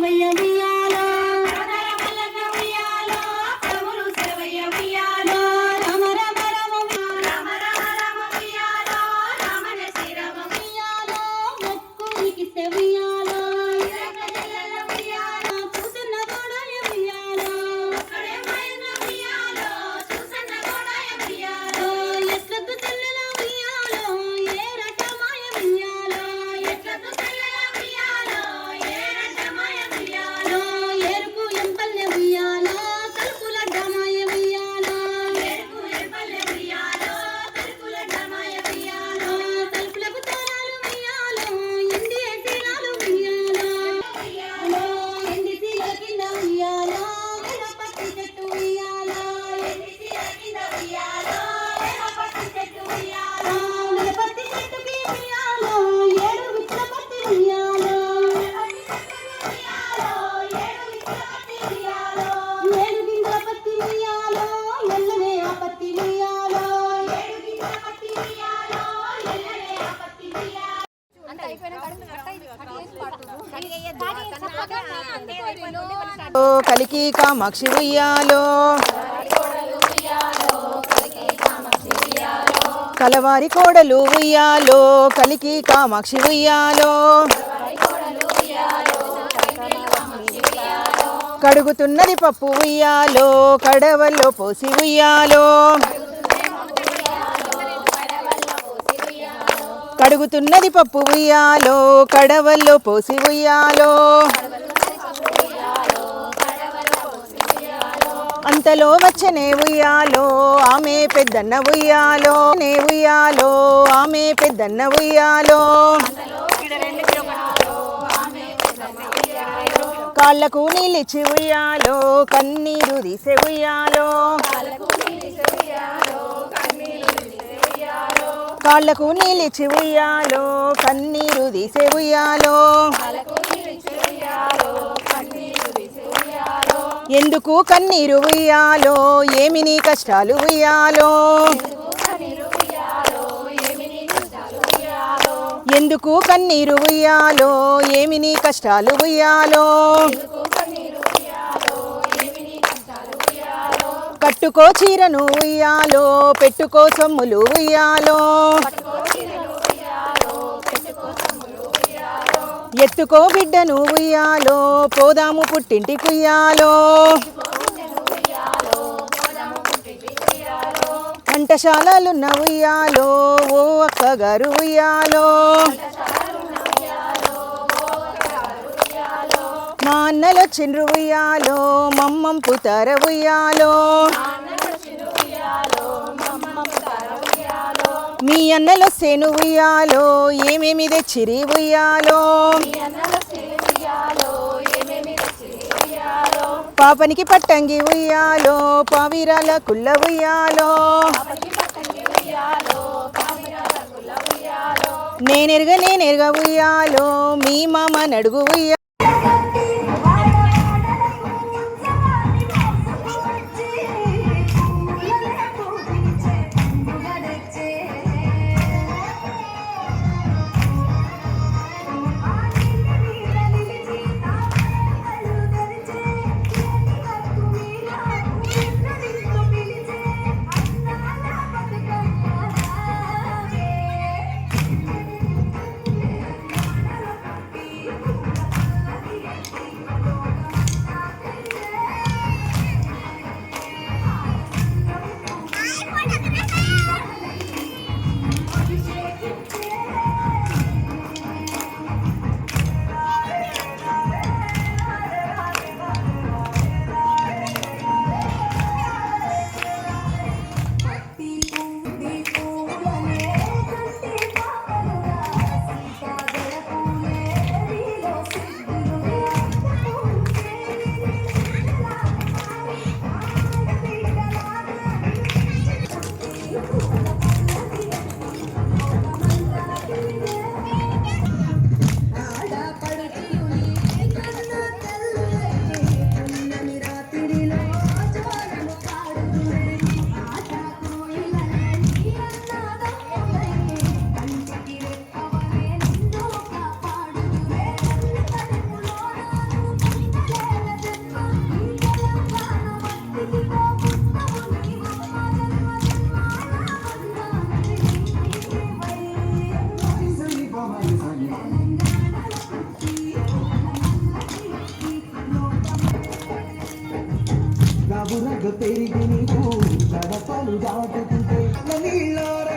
సెలవయ్య ఉయ్యాలో కలికి కామాక్షి ఉయ్యాలో కలవారి కోడలు ఉయ్యాలో కలికి కామాక్షి ఉయ్యాలో కడుగుతున్నది పప్పు ఉయ్యాలో కడవల్లో పోసి ఉయ్యాలో కడుగుతున్నది పప్పు ఉయ్యాలో కడవల్లో పోసి ఉయ్యాలో అంతలో వచ్చనే ఉయ్యాలో ఆమె పెద్దన్న ఉయ్యాలో నే ఉయ్యాలో ఆమె పెద్దన్న ఉయ్యాలో కాళ్ళకు నీళ్ళిచ్చి ఉయ్యాలో కన్నీరు తీసే ఉయ్యాలో కాళ్ళకు నీళ్ళిచ్చి ఉయ్యాలో కన్నీరు తీసే ఉయ్యాలో ఎందుకు కన్నీరు ఉయ్యాలో ఏమి నీ కష్టాలు ఉయ్యాలో ఎందుకు కన్నీరు ఉయ్యాలో ఏమి నీ కష్టాలు ఉయ్యాలో కట్టుకో చీరను ఉయ్యాలో పెట్టుకో సొమ్ములు ఉయ్యాలో ఎత్తుకో బిడ్డను ఉయ్యాలో పోదాము పుట్టింటి కుయ్యాలో వంటశాలలున్న ఉయ్యాలో ఓ అక్కగారు ఉయ్యాలో మా అన్నలొచ్చిండ్రు ఉయ్యాలో మమ్మం పుతార ఉయ్యాలో మీ అన్నలొస్తేను ఉయ్యాలో ఏమేమి తెచ్చిరి ఉయ్యాలో పాపనికి పట్టంగి ఉయ్యాలో పావిరాల కుల్ల ఉయ్యాలో నేనెరగ ఉయ్యాలో మీ మామ నడుగు ఉయ్యాలో పెరిగి నీకు గడపలు దాటుతుంటే నీళ్ళార